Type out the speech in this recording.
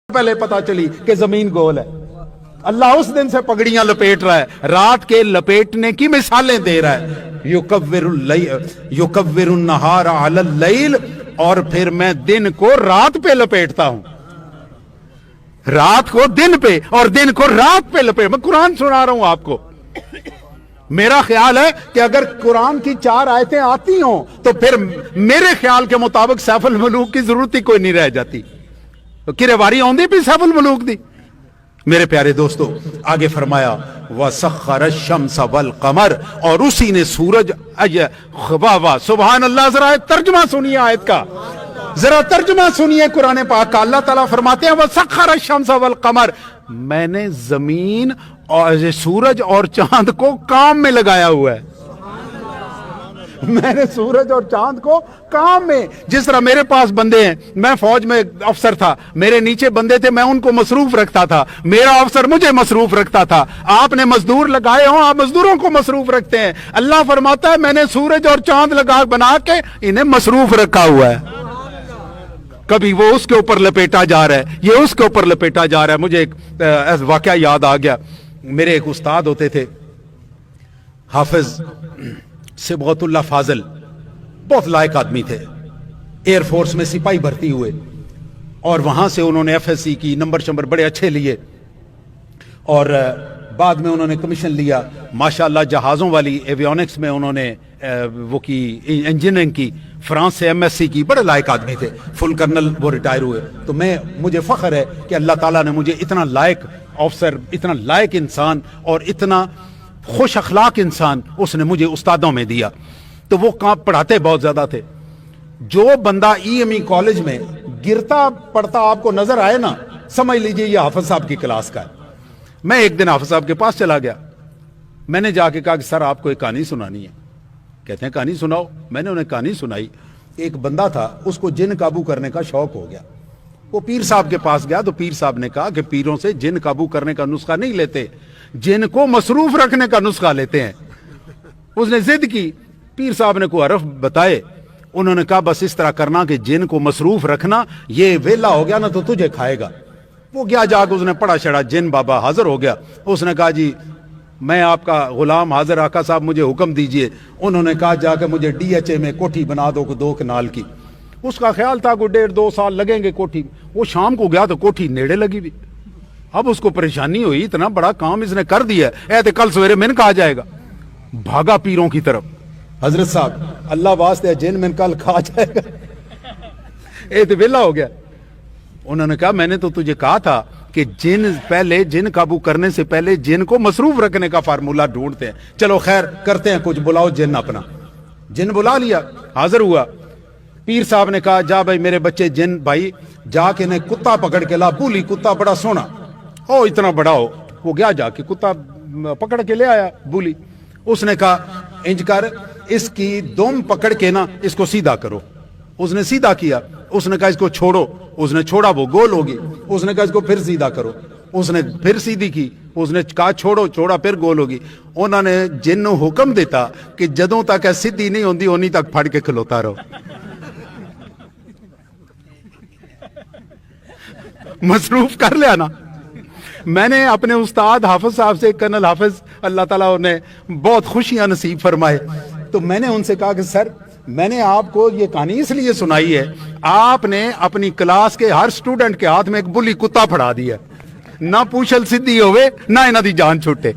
پہلے پتا چلی کہ زمین گول ہے. اللہ اس دن سے پگڑیاں لپیٹ رہا ہے, رات کے لپیٹنے کی مثالیں دے رہا ہے. یکور النہار علی اللیل, اور پھر میں دن کو رات پہ لپیٹتا ہوں, رات کو دن پہ اور دن کو رات پہ لپیٹ. میں قرآن سنا رہا ہوں آپ کو. میرا خیال ہے کہ اگر قرآن کی 4 آیتیں آتی ہوں تو پھر میرے خیال کے مطابق سیف الملوک کی ضرورت ہی کوئی نہیں رہ جاتی. کرے واری آندی بھی سیف الملوک دی. میرے پیارے دوستو, آگے فرمایا وَسَخَّرَ الشَّمْسَ وَالْقَمَرَ, اور اسی نے سورج. واہ سبحان اللہ. ذرا ترجمہ سنیے آیت کا, ذرا ترجمہ سنیے قرآن پاک کا. اللہ تعالیٰ فرماتے ہیں وَسَخَّرَ الشَّمْسَ وَالْقَمَرَ, میں نے زمین اور سورج اور چاند کو کام میں لگایا ہوا ہے. میں نے سورج اور چاند کو کام میں, جس طرح میرے پاس بندے ہیں, میں فوج میں افسر تھا, میرے نیچے بندے تھے, میں ان کو مصروف رکھتا تھا, میرا افسر مجھے مصروف رکھتا تھا. آپ نے مزدور لگائے ہوں, آپ مزدوروں کو مصروف رکھتے ہیں. اللہ فرماتا ہے میں نے سورج اور چاند بنا کے انہیں مصروف رکھا ہوا ہے. کبھی وہ اس کے اوپر لپیٹا جا رہا ہے, یہ اس کے اوپر لپیٹا جا رہا ہے. مجھے ایک واقعہ یاد آ گیا. میرے ایک استاد ہوتے تھے, حافظ صبغت اللہ فاضل, بہت لائق آدمی تھے. ایئر فورس میں سپاہی بھرتی ہوئے, اور وہاں سے انہوں نے ایف ایس سی کی, نمبر بڑے اچھے لیے, اور بعد میں انہوں نے کمیشن لیا. ماشاءاللہ جہازوں والی ایویونکس میں انہوں نے وہ کی, انجینئرنگ کی, فرانس سے ایم ایس سی کی. بڑے لائق آدمی تھے, فل کرنل وہ ریٹائر ہوئے. تو مجھے فخر ہے کہ اللہ تعالیٰ نے مجھے اتنا لائق افسر, اتنا لائق انسان اور اتنا خوش اخلاق انسان اس نے مجھے استادوں میں دیا. تو وہ پڑھاتے بہت زیادہ تھے. جو بندہ ای ایم ای کالج میں گرتا پڑتا آپ کو نظر آئے نا, سمجھ لیجئے یہ حافظ صاحب کی کلاس کا ہے. میں ایک دن حافظ صاحب کے پاس چلا گیا. میں نے جا کے کہا کہ سر آپ کو ایک کہانی سنانی ہے. کہتے ہیں کہانی سناؤ. میں نے انہیں کہانی سنائی. ایک بندہ تھا, اس کو جن قابو کرنے کا شوق ہو گیا. وہ پیر صاحب کے پاس گیا تو پیر صاحب نے کہا کہ پیروں سے جن قابو کرنے کا نسخہ نہیں لیتے, جن کو مصروف رکھنے کا نسخہ لیتے ہیں. اس نے ضد کی, پیر صاحب نے کوئی حرف بتائے. انہوں نے کہا بس اس طرح کرنا کہ جن کو مصروف رکھنا, یہ ویلا ہو گیا نا تو تجھے کھائے گا. وہ گیا, جا کے اس نے پڑھا چڑھا, جن بابا حاضر ہو گیا. اس نے کہا جی میں آپ کا غلام حاضر, آقا صاحب مجھے حکم دیجئے. انہوں نے کہا جا کے مجھے ڈی ایچ اے میں کوٹھی بنا دو 2 کنال کی. اس کا خیال تھا کوئی 1.5-2 سال لگیں گے کوٹھی. وہ شام کو گیا تو کوٹھی نیڑے لگی بھی. اب اس کو پریشانی ہوئی, اتنا بڑا کام اس نے کر دیا ہے, تو کل سویرے من کہا جائے گا. بھاگا پیروں کی طرف. حضرت صاحب اللہ واسطے جن من کل کھا جائے گا, اے تو ویلا ہو گیا. انہوں نے کہا میں نے تو تجھے کہا تھا کہ جن قابو کرنے سے پہلے جن کو مصروف رکھنے کا فارمولہ ڈھونڈتے ہیں. چلو خیر کرتے ہیں کچھ, بلاؤ جن اپنا. جن بلا لیا, حاضر ہوا. پیر صاحب نے کہا جا بھائی میرے بچے جن بھائی, جا کے انہیں کتا پکڑ کے لا. بولی کتا بڑا سونا ہو, اتنا بڑا ہو. وہ گیا, جا کے کتا پکڑ کے لے آیا بولی. اس نے کہا انج کر, اس کی دم پکڑ کے نا اس کو سیدھا کرو. اس نے سیدھا کیا. اس نے کہا اس کو چھوڑو. اس نے چھوڑا, وہ گول ہوگی. اس نے کہا اس کو پھر سیدھا کرو. اس نے پھر سیدھی کی. اس نے کہا چھوڑو, چھوڑا, پھر گول ہوگی. انہوں نے جن حکم دیتا کہ جدوں تک سیدھی نہیں ہوندی اونی تک پھڑ کے کھلوتا رہو. مصروف کر لیا نا. میں نے اپنے استاد حافظ صاحب سے, کرنل حافظ, اللہ تعالیٰ نے بہت خوشیاں نصیب فرمائے, تو میں نے ان سے کہا کہ سر میں نے آپ کو یہ کہانی اس لیے سنائی ہے, آپ نے اپنی کلاس کے ہر سٹوڈنٹ کے ہاتھ میں ایک بلی کتا پھڑا دیا, نہ پوچھل سدھی ہوئے نہ انہاں دی جان چھوٹے.